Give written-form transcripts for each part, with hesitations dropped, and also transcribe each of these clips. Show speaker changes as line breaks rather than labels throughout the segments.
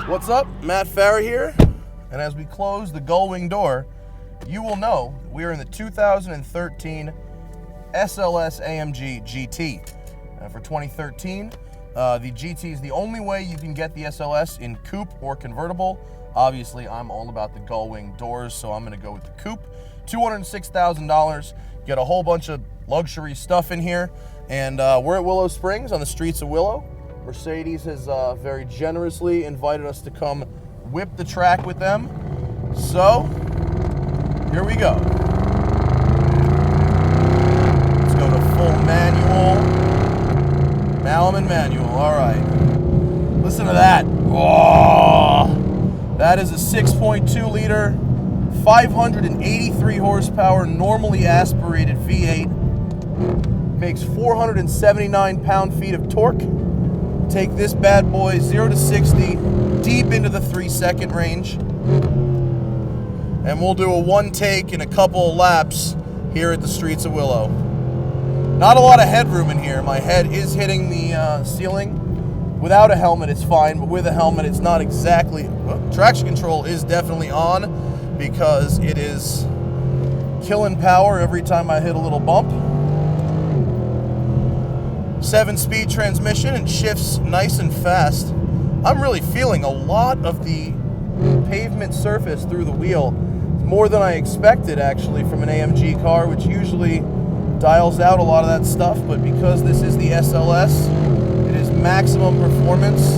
What's up? Matt Farah here, and as we close the gull-wing door, you will know we are in the 2013 SLS AMG GT. For 2013, the GT is the only way you can get the SLS in coupe or convertible. Obviously, I'm all about the gull-wing doors, so I'm going to go with the coupe. $206,000, get a whole bunch of luxury stuff in here, and we're at Willow Springs on the streets of Willow. Mercedes has very generously invited us to come whip the track with them. So, here we go. Let's go to full manual. Now I'm in manual, all right. Listen to that. Oh, that is a 6.2 liter, 583 horsepower, normally aspirated V8. Makes 479 pound-feet of torque. Take this bad boy 0 to 60 deep into the 3-second range, and we'll do a one take in a couple of laps here at the streets of Willow. Not a lot of headroom in here. My head is hitting the ceiling. Without a helmet it's fine, but with a helmet it's not exactly. Well, traction control is definitely on because it is killing power every time I hit a little bump. 7-speed transmission and shifts nice and fast. I'm really feeling a lot of the pavement surface through the wheel. More than I expected, actually, from an AMG car, which usually dials out a lot of that stuff. But because this is the SLS, it is maximum performance.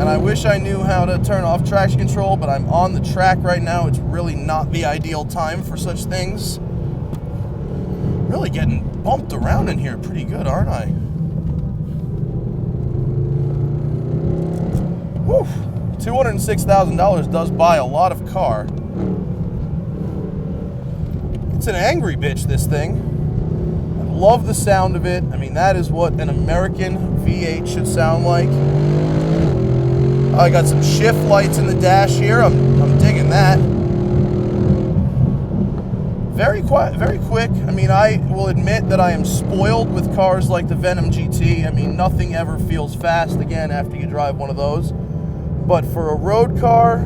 And I wish I knew how to turn off traction control, but I'm on the track right now. It's really not the ideal time for such things. Really getting bumped around in here pretty good, aren't I? Whew. $206,000 does buy a lot of car. It's an angry bitch, this thing. I love the sound of it. I mean, that is what an American V8 should sound like. I got some shift lights in the dash here. I'm digging that. Very quiet, very quick. I mean, I will admit that I am spoiled with cars like the Venom GT. I mean, nothing ever feels fast again after you drive one of those. But for a road car,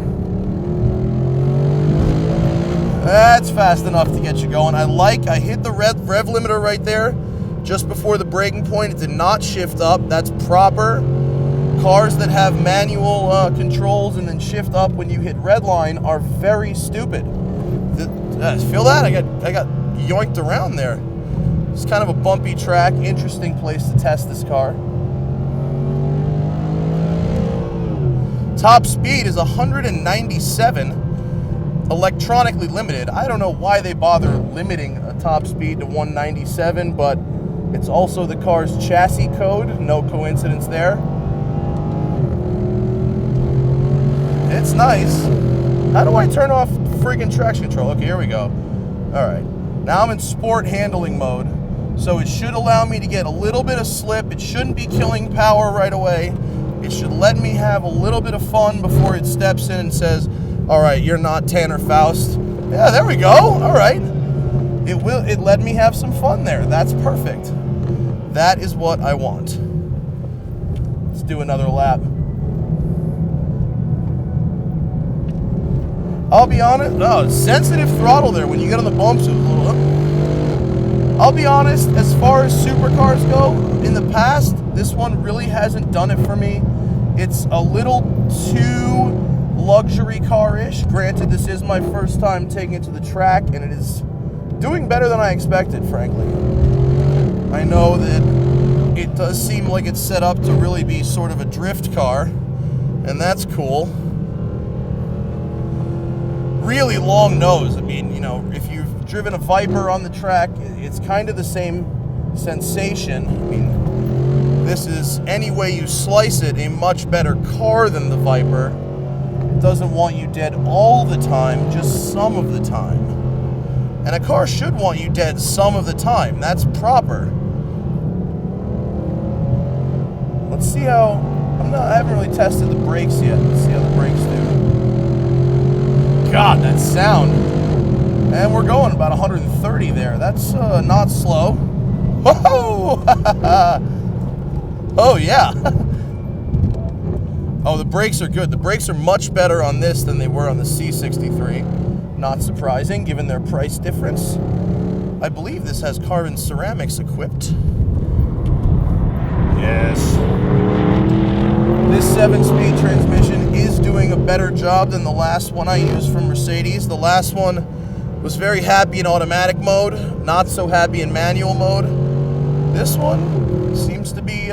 that's fast enough to get you going. I hit the rev limiter right there just before the braking point. It did not shift up. That's proper. Cars that have manual controls and then shift up when you hit red line are very stupid. Feel that? I got yoinked around there. It's kind of a bumpy track. Interesting place to test this car. Top speed is 197, electronically limited. I don't know why they bother limiting a top speed to 197, but it's also the car's chassis code. No coincidence there. It's nice. How do I turn off freaking traction control? Okay, here we go. All right. Now I'm in sport handling mode, so it should allow me to get a little bit of slip. It shouldn't be killing power right away. It should let me have a little bit of fun before it steps in and says, all right, you're not Tanner Faust. Yeah, there we go. All right. It let me have some fun there. That's perfect. That is what I want. Let's do another lap. I'll be honest. Oh, sensitive throttle there. When you get on the bumps, it was a little. I'll be honest. As far as supercars go, in the past, this one really hasn't done it for me. It's a little too luxury car-ish. Granted, this is my first time taking it to the track, and it is doing better than I expected, frankly. I know that it does seem like it's set up to really be sort of a drift car, and that's cool. Really long nose. I mean, you know, if you've driven a Viper on the track, it's kind of the same sensation. I mean, this is, any way you slice it, a much better car than the Viper. It doesn't want you dead all the time, just some of the time. And a car should want you dead some of the time. That's proper. Let's see how, I haven't really tested the brakes yet. Let's see how the brakes do. God, that sound. And we're going about 130 there. That's not slow. Whoa! Oh, yeah. Oh, the brakes are good. The brakes are much better on this than they were on the C63. Not surprising, given their price difference. I believe this has carbon ceramics equipped. Yes. This 7-speed transmission is doing a better job than the last one I used from Mercedes. The last one was very happy in automatic mode, not so happy in manual mode. This one seems to be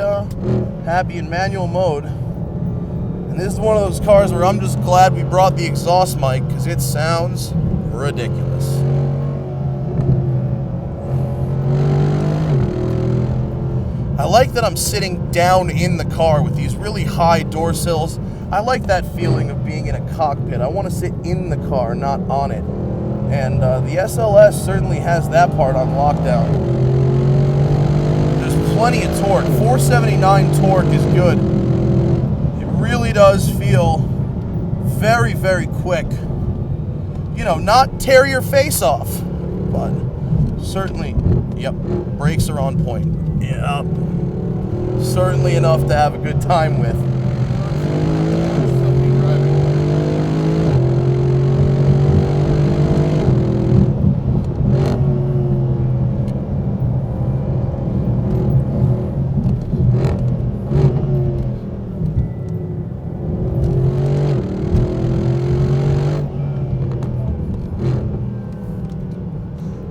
happy in manual mode. And this is one of those cars where I'm just glad we brought the exhaust mic, because it sounds ridiculous. I like that I'm sitting down in the car with these really high door sills. I like that feeling of being in a cockpit. I want to sit in the car, not on it. And the SLS certainly has that part on lockdown. There's plenty of torque. 479 torque is good. It really does feel very, very quick. You know, not tear your face off, but certainly, yep, brakes are on point. Yep. Certainly enough to have a good time with.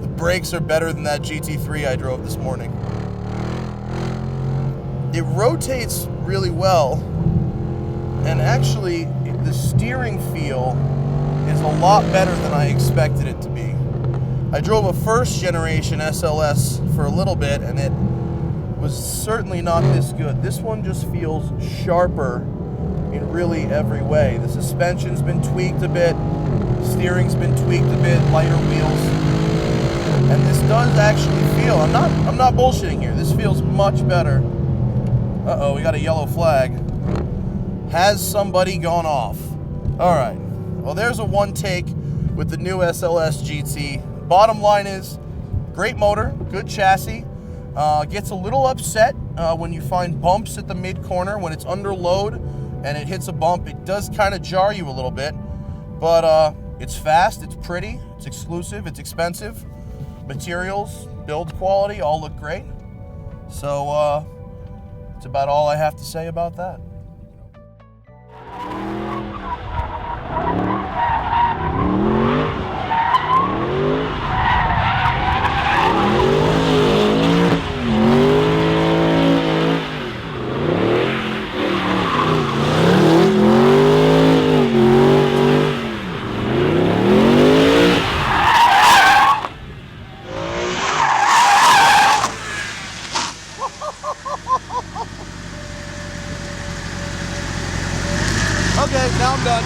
The brakes are better than that GT3 I drove this morning. It rotates really well, and actually the steering feel is a lot better than I expected it to be. I drove a first generation SLS for a little bit, and it was certainly not this good. This one just feels sharper in really every way. The suspension's been tweaked a bit, steering's been tweaked a bit, lighter wheels, and this does actually feel, I'm not bullshitting here, this feels much better. Uh-oh, we got a yellow flag. Has somebody gone off? All right. Well, there's a one take with the new SLS GT. Bottom line is, great motor, good chassis. Gets a little upset when you find bumps at the mid-corner. When it's under load and it hits a bump, it does kind of jar you a little bit. But it's fast, it's pretty, it's exclusive, it's expensive. Materials, build quality, all look great. So, that's about all I have to say about that. Okay, now I'm done.